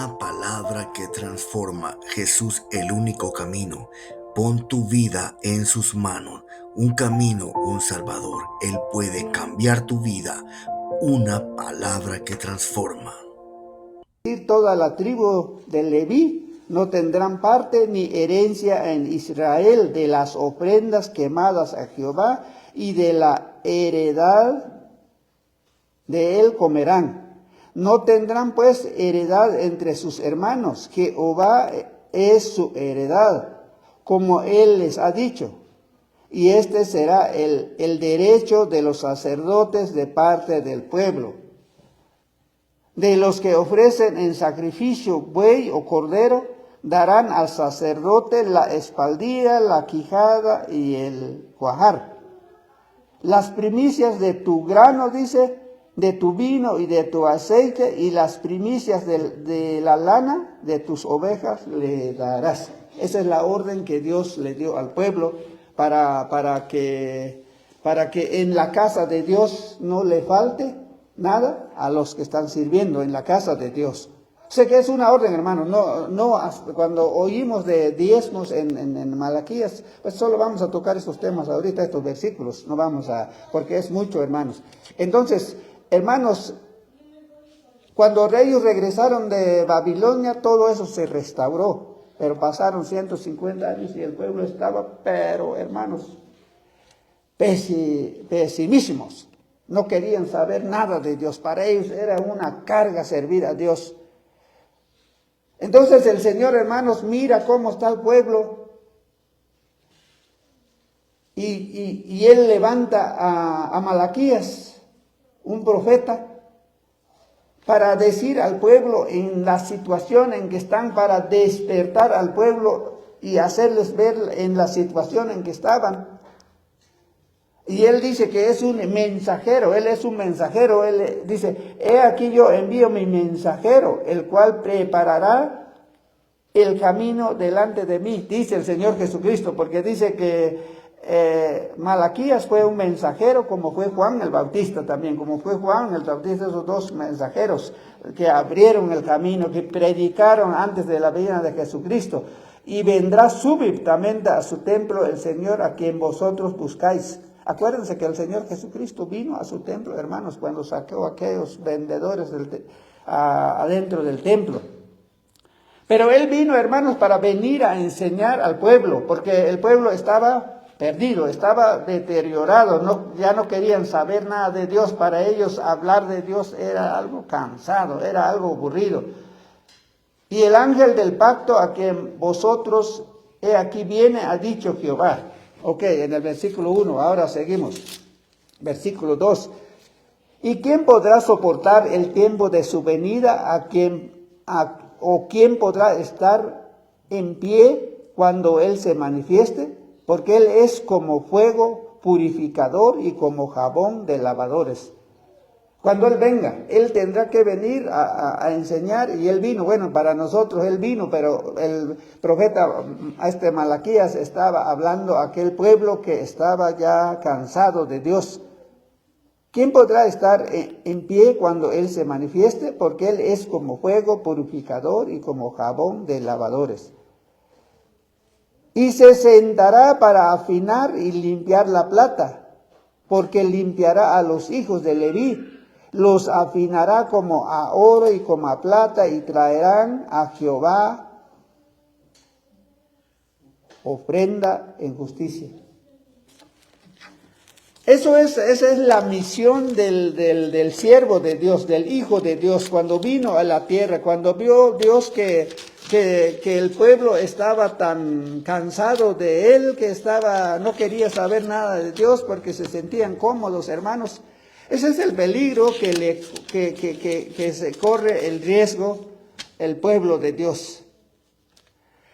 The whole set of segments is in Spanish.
una palabra que transforma. Jesús, el único camino. Pon tu vida en sus manos. Un camino, un Salvador. Él puede cambiar tu vida. Una palabra que transforma. Toda la tribu de Leví no tendrán parte ni herencia en Israel de las ofrendas quemadas a Jehová, y de la heredad de él comerán. No tendrán pues heredad entre sus hermanos. Jehová es su heredad, como él les ha dicho. Y este será el derecho de los sacerdotes de parte del pueblo. De los que ofrecen en sacrificio buey o cordero, darán al sacerdote la espaldilla, la quijada y el cuajar. Las primicias de tu grano, dice, de tu vino y de tu aceite, y las primicias de la lana de tus ovejas le darás. Esa es la orden que Dios le dio al pueblo para que en la casa de Dios no le falte nada a los que están sirviendo en la casa de Dios. Sé que es una orden, hermano. No, cuando oímos de diezmos en Malaquías, pues solo vamos a tocar estos temas ahorita, estos versículos. No vamos porque es mucho, hermanos. Entonces, hermanos, cuando ellos regresaron de Babilonia, todo eso se restauró. Pero pasaron 150 años y el pueblo estaba, pero hermanos, pesimísimos. No querían saber nada de Dios. Para ellos era una carga servir a Dios. Entonces el Señor, hermanos, mira cómo está el pueblo. Y Él levanta a Malaquías, un profeta, para decir al pueblo en la situación en que están, para despertar al pueblo y hacerles ver en la situación en que estaban. Y él dice que es un mensajero, él es un mensajero, él dice, he aquí yo envío mi mensajero, el cual preparará el camino delante de mí, dice el Señor Jesucristo, porque dice que Malaquías fue un mensajero, como fue Juan el Bautista también, como fue Juan el Bautista, esos dos mensajeros que abrieron el camino, que predicaron antes de la venida de Jesucristo. Y vendrá súbitamente a su templo el Señor a quien vosotros buscáis. Acuérdense que el Señor Jesucristo vino a su templo, hermanos, cuando sacó a aquellos vendedores adentro del templo. Pero Él vino, hermanos, para venir a enseñar al pueblo, porque el pueblo estaba perdido, estaba deteriorado, ya no querían saber nada de Dios. Para ellos hablar de Dios era algo cansado, era algo aburrido. Y el ángel del pacto a quien vosotros, he aquí viene, ha dicho Jehová. Ok, en el versículo 1, ahora seguimos. Versículo 2. ¿Y quién podrá soportar el tiempo de su venida? ¿O quién podrá estar en pie cuando Él se manifieste? Porque Él es como fuego purificador y como jabón de lavadores. Cuando Él venga, Él tendrá que venir a enseñar, y Él vino. Bueno, para nosotros Él vino, pero el profeta Malaquías estaba hablando a aquel pueblo que estaba ya cansado de Dios. ¿Quién podrá estar en pie cuando Él se manifieste? Porque Él es como fuego purificador y como jabón de lavadores. Y se sentará para afinar y limpiar la plata, porque limpiará a los hijos de Leví. Los afinará como a oro y como a plata, y traerán a Jehová ofrenda en justicia. Esa es la misión del siervo de Dios, del Hijo de Dios, cuando vino a la tierra, cuando vio Dios que el pueblo estaba tan cansado de Él, que no quería saber nada de Dios porque se sentían cómodos, hermanos. Ese es el peligro que se corre el riesgo el pueblo de Dios.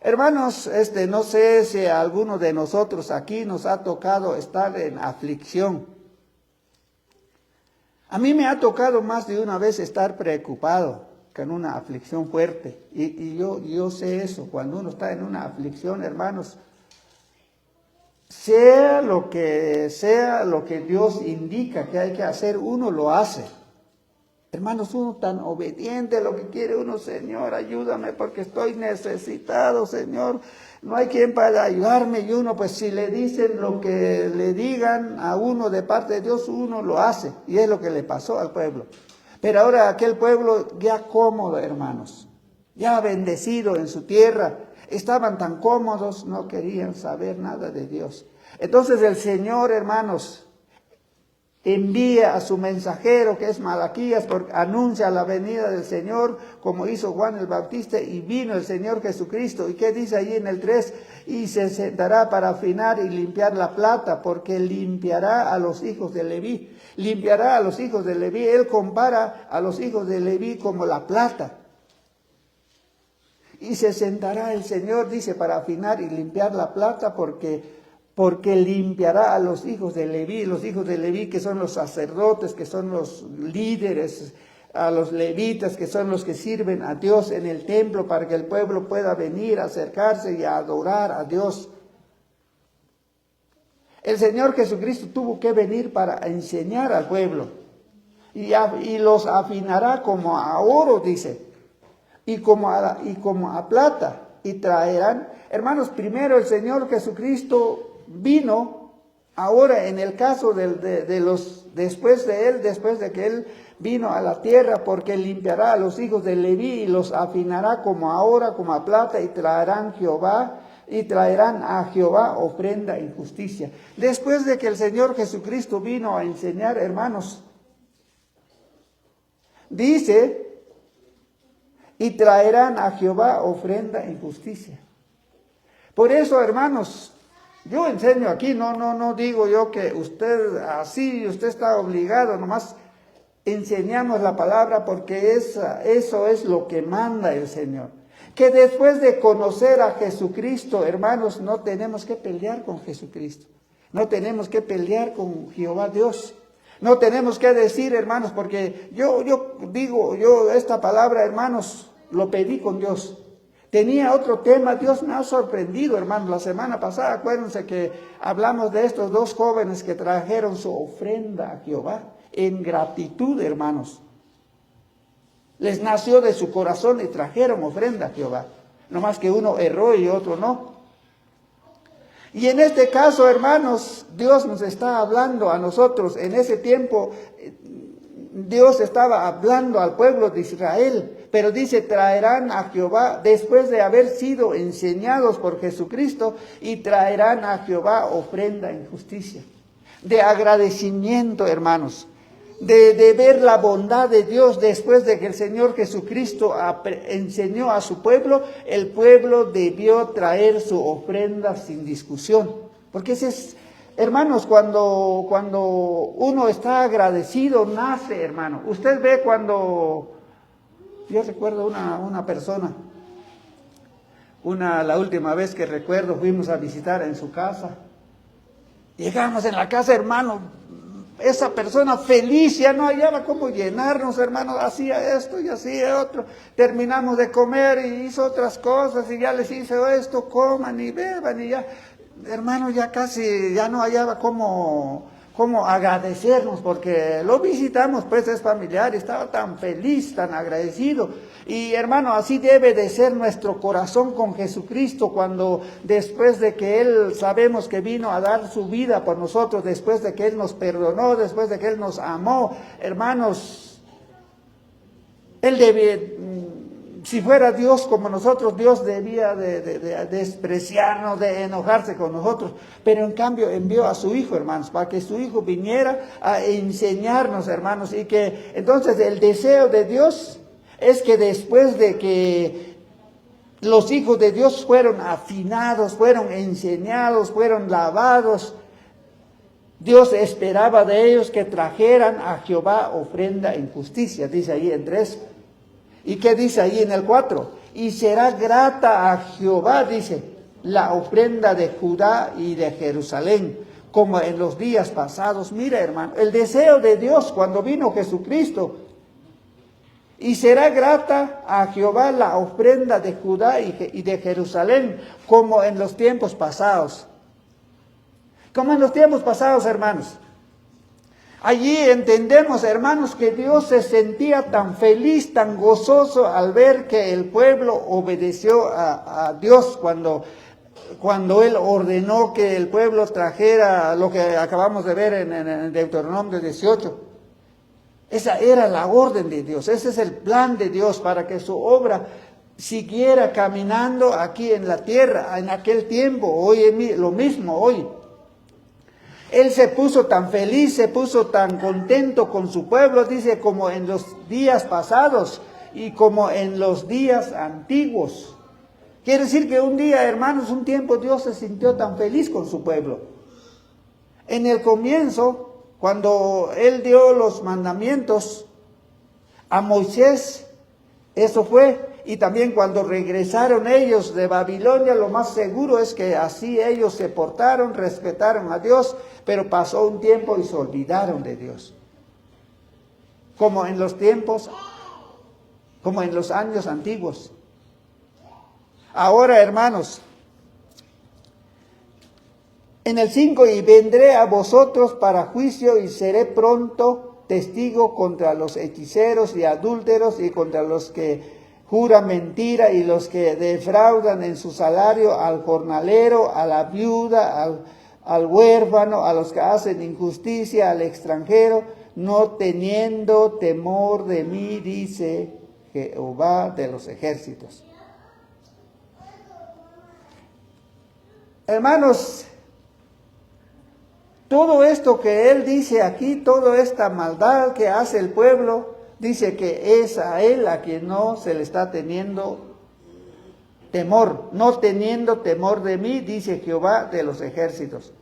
Hermanos, no sé si a alguno de nosotros aquí nos ha tocado estar en aflicción. A mí me ha tocado más de una vez estar preocupado con una aflicción fuerte. Y yo sé eso, cuando uno está en una aflicción, hermanos, sea lo que Dios indica que hay que hacer, uno lo hace. Hermanos, uno tan obediente, lo que quiere uno, Señor, ayúdame porque estoy necesitado, Señor. No hay quien para ayudarme. Y uno, pues si le dicen lo que le digan a uno de parte de Dios, uno lo hace. Y es lo que le pasó al pueblo. Pero ahora aquel pueblo ya cómodo, hermanos, ya bendecido en su tierra, estaban tan cómodos, no querían saber nada de Dios. Entonces el Señor, hermanos, envía a su mensajero, que es Malaquías, porque anuncia la venida del Señor, como hizo Juan el Bautista, y vino el Señor Jesucristo. ¿Y qué dice allí en el 3? Y se sentará para afinar y limpiar la plata, porque limpiará a los hijos de Leví. Limpiará a los hijos de Leví. Él compara a los hijos de Leví como la plata. Y se sentará el Señor, dice, para afinar y limpiar la plata, porque limpiará a los hijos de Leví. Los hijos de Leví, que son los sacerdotes, que son los líderes, a los levitas, que son los que sirven a Dios en el templo, para que el pueblo pueda venir, acercarse y adorar a Dios. El Señor Jesucristo tuvo que venir para enseñar al pueblo, y los afinará como a oro, dice, y como a plata, y traerán. Hermanos, primero el Señor Jesucristo vino, ahora en el caso de los después de que Él vino a la tierra, porque limpiará a los hijos de Leví y los afinará como a oro, como a plata, y traerán a Jehová ofrenda en justicia. Después de que el Señor Jesucristo vino a enseñar, hermanos, dice, y traerán a Jehová ofrenda en justicia. Por eso, hermanos, yo enseño aquí, no digo yo que usted está obligado, nomás enseñamos la palabra, porque eso es lo que manda el Señor. Que después de conocer a Jesucristo, hermanos, no tenemos que pelear con Jesucristo. No tenemos que pelear con Jehová Dios. No tenemos que decir, hermanos, porque yo esta palabra, hermanos, lo pedí con Dios. Tenía otro tema, Dios me ha sorprendido, hermanos. La semana pasada, acuérdense que hablamos de estos dos jóvenes que trajeron su ofrenda a Jehová en gratitud, hermanos. Les nació de su corazón y trajeron ofrenda a Jehová. No más que uno erró y otro no. Y en este caso, hermanos, Dios nos está hablando a nosotros. En ese tiempo, Dios estaba hablando al pueblo de Israel, pero dice, traerán a Jehová, después de haber sido enseñados por Jesucristo, y traerán a Jehová ofrenda en justicia. De agradecimiento, hermanos, de ver la bondad de Dios. Después de que el Señor Jesucristo enseñó a su pueblo, el pueblo debió traer su ofrenda sin discusión. Porque ese es, hermanos, cuando uno está agradecido, nace, hermano. Usted ve yo recuerdo una persona, la última vez que recuerdo, fuimos a visitar en su casa. Llegamos en la casa, hermano, esa persona feliz, ya no hallaba cómo llenarnos, hermano, hacía esto y hacía otro. Terminamos de comer y hizo otras cosas, y ya les hice esto, coman y beban, y ya, hermano, ya casi, ya no hallaba cómo agradecernos, porque lo visitamos, pues es familiar, y estaba tan feliz, tan agradecido. Y hermano, así debe de ser nuestro corazón con Jesucristo, cuando después de que Él sabemos que vino a dar su vida por nosotros, después de que Él nos perdonó, después de que Él nos amó, hermanos, Él debe, si fuera Dios como nosotros, Dios debía de despreciarnos, de enojarse con nosotros, pero en cambio envió a su Hijo, hermanos, para que su Hijo viniera a enseñarnos, hermanos, y que entonces el deseo de Dios es que después de que los hijos de Dios fueron afinados, fueron enseñados, fueron lavados, Dios esperaba de ellos que trajeran a Jehová ofrenda en justicia, dice ahí en 3. ¿Y qué dice ahí en el 4? Y será grata a Jehová, dice, la ofrenda de Judá y de Jerusalén, como en los días pasados. Mira, hermano, el deseo de Dios cuando vino Jesucristo. Y será grata a Jehová la ofrenda de Judá y de Jerusalén, como en los tiempos pasados. Como en los tiempos pasados, hermanos. Allí entendemos, hermanos, que Dios se sentía tan feliz, tan gozoso al ver que el pueblo obedeció a Dios cuando Él ordenó que el pueblo trajera lo que acabamos de ver en Deuteronomio 18. Esa era la orden de Dios, ese es el plan de Dios para que su obra siguiera caminando aquí en la tierra, en aquel tiempo, hoy es lo mismo hoy. Él se puso tan feliz, se puso tan contento con su pueblo, dice, como en los días pasados y como en los días antiguos. Quiere decir que un día, hermanos, un tiempo Dios se sintió tan feliz con su pueblo. En el comienzo, cuando Él dio los mandamientos a Moisés, eso fue. Y también cuando regresaron ellos de Babilonia, lo más seguro es que así ellos se portaron, respetaron a Dios, pero pasó un tiempo y se olvidaron de Dios. Como en los tiempos, como en los años antiguos. Ahora, hermanos, en el 5, y vendré a vosotros para juicio y seré pronto testigo contra los hechiceros y adúlteros y contra los que juran mentira y los que defraudan en su salario al jornalero, a la viuda, al huérfano, a los que hacen injusticia, al extranjero, no teniendo temor de mí, dice Jehová de los ejércitos. Hermanos, todo esto que él dice aquí, toda esta maldad que hace el pueblo, dice que es a él a quien no se le está teniendo temor. No teniendo temor de mí, dice Jehová de los ejércitos.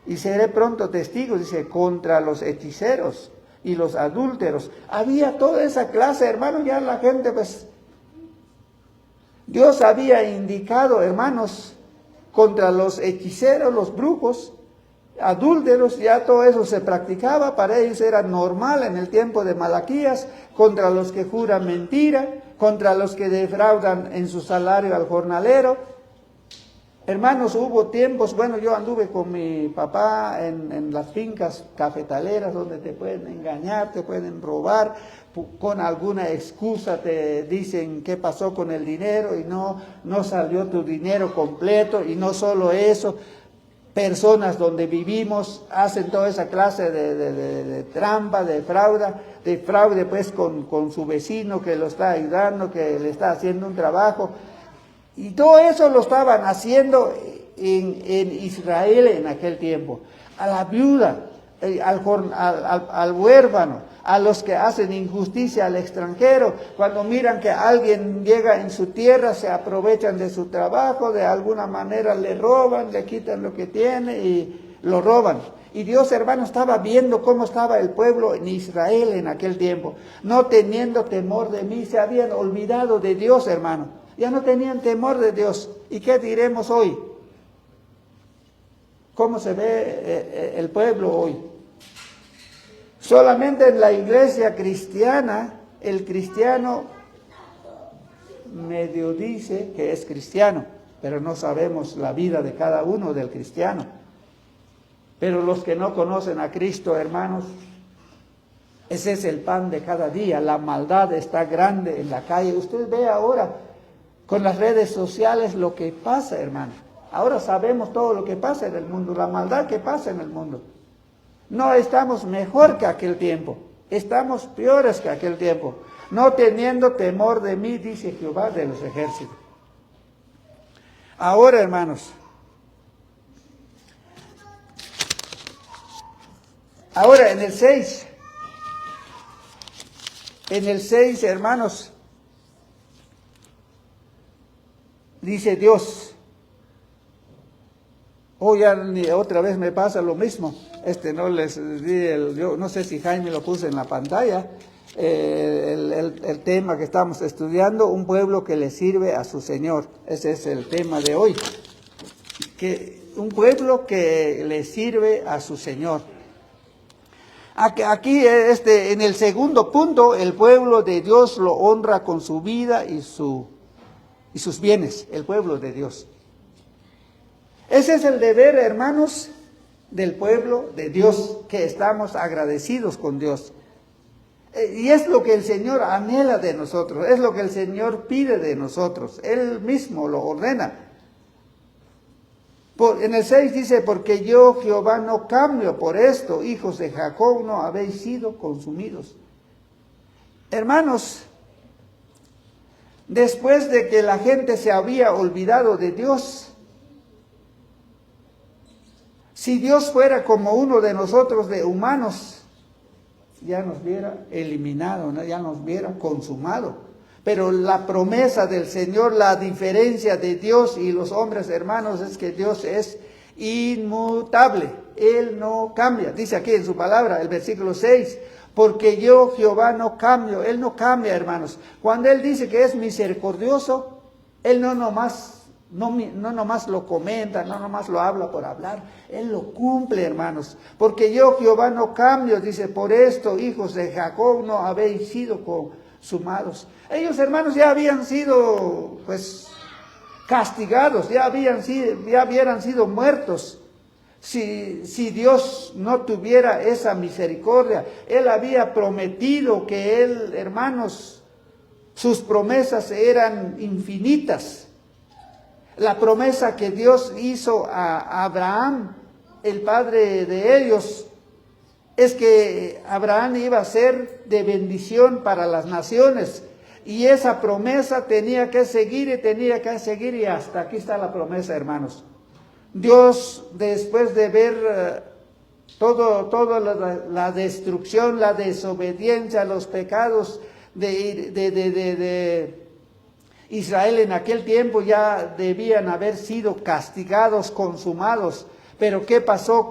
Y seré pronto testigo, dice, contra los hechiceros y los adúlteros. Había toda esa clase, hermanos, ya la gente, pues, Dios había indicado, hermanos, contra los hechiceros, los brujos, adúlteros, ya todo eso se practicaba, para ellos era normal en el tiempo de Malaquías, contra los que juran mentira, contra los que defraudan en su salario al jornalero. Hermanos, hubo tiempos, bueno, yo anduve con mi papá en las fincas cafetaleras donde te pueden engañar, te pueden robar, con alguna excusa te dicen qué pasó con el dinero y no salió tu dinero completo, y no solo eso, personas donde vivimos hacen toda esa clase de trampa, de fraude pues con su vecino que lo está ayudando, que le está haciendo un trabajo. Y todo eso lo estaban haciendo en Israel en aquel tiempo. A la viuda, al huérfano, a los que hacen injusticia al extranjero, cuando miran que alguien llega en su tierra, se aprovechan de su trabajo, de alguna manera le roban, le quitan lo que tiene y lo roban. Y Dios, hermano, estaba viendo cómo estaba el pueblo en Israel en aquel tiempo. No teniendo temor de mí, se habían olvidado de Dios, hermano. Ya no tenían temor de Dios. ¿Y qué diremos hoy? ¿Cómo se ve el pueblo hoy? Solamente en la iglesia cristiana, el cristiano medio dice que es cristiano, pero no sabemos la vida de cada uno del cristiano. Pero los que no conocen a Cristo, hermanos, ese es el pan de cada día. La maldad está grande en la calle. Usted ve ahora con las redes sociales lo que pasa, hermano. Ahora sabemos todo lo que pasa en el mundo, la maldad que pasa en el mundo. No estamos mejor que aquel tiempo, estamos peores que aquel tiempo. No teniendo temor de mí, dice Jehová de los ejércitos. Ahora, hermanos, ahora en el 6, hermanos, dice Dios, ya otra vez me pasa lo mismo. No les di yo no sé si Jaime lo puso en la pantalla, el tema que estamos estudiando, un pueblo que le sirve a su Señor. Ese es el tema de hoy. Un pueblo que le sirve a su Señor. Aquí en el segundo punto, el pueblo de Dios lo honra con su vida y sus bienes, el pueblo de Dios. Ese es el deber, hermanos, del pueblo de Dios, que estamos agradecidos con Dios. Y es lo que el Señor anhela de nosotros, es lo que el Señor pide de nosotros, Él mismo lo ordena. En el 6 dice, porque yo Jehová no cambio, por esto, hijos de Jacob, no habéis sido consumidos. Hermanos, después de que la gente se había olvidado de Dios, si Dios fuera como uno de nosotros, de humanos, ya nos hubiera eliminado, ¿no? Ya nos hubiera consumado. Pero la promesa del Señor, la diferencia de Dios y los hombres, hermanos, es que Dios es inmutable. Él no cambia. Dice aquí en su palabra, el versículo 6, porque yo Jehová no cambio. Él no cambia, hermanos. Cuando Él dice que es misericordioso, Él no nomás lo comenta, no nomás lo habla por hablar, Él lo cumple, hermanos. Porque yo Jehová no cambio, dice, por esto, hijos de Jacob, no habéis sido consumados. Ellos, hermanos, ya habían sido, pues, castigados, ya hubieran sido muertos. Si Dios no tuviera esa misericordia, Él había prometido que Él, hermanos, sus promesas eran infinitas. La promesa que Dios hizo a Abraham, el padre de ellos, es que Abraham iba a ser de bendición para las naciones. Y esa promesa tenía que seguir y hasta aquí está la promesa, hermanos. Dios, después de ver toda la destrucción, la desobediencia, los pecados de Israel en aquel tiempo, ya debían haber sido castigados, consumados. Pero ¿qué pasó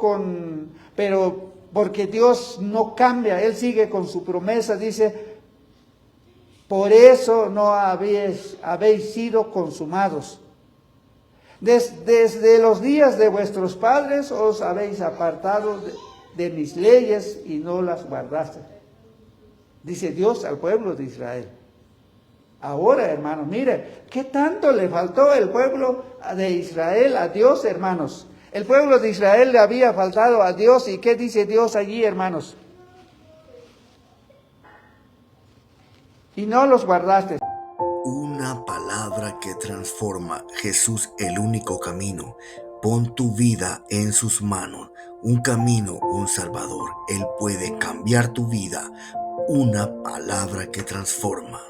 porque Dios no cambia, Él sigue con su promesa, dice, por eso no habéis sido consumados. Desde los días de vuestros padres os habéis apartado de mis leyes y no las guardaste. Dice Dios al pueblo de Israel. Ahora, hermanos, mire, ¿qué tanto le faltó el pueblo de Israel a Dios, hermanos? El pueblo de Israel le había faltado a Dios. ¿Y qué dice Dios allí, hermanos? Y no los guardaste. Una palabra que transforma. Jesús, el único camino. Pon tu vida en sus manos. Un camino, un Salvador. Él puede cambiar tu vida. Una palabra que transforma.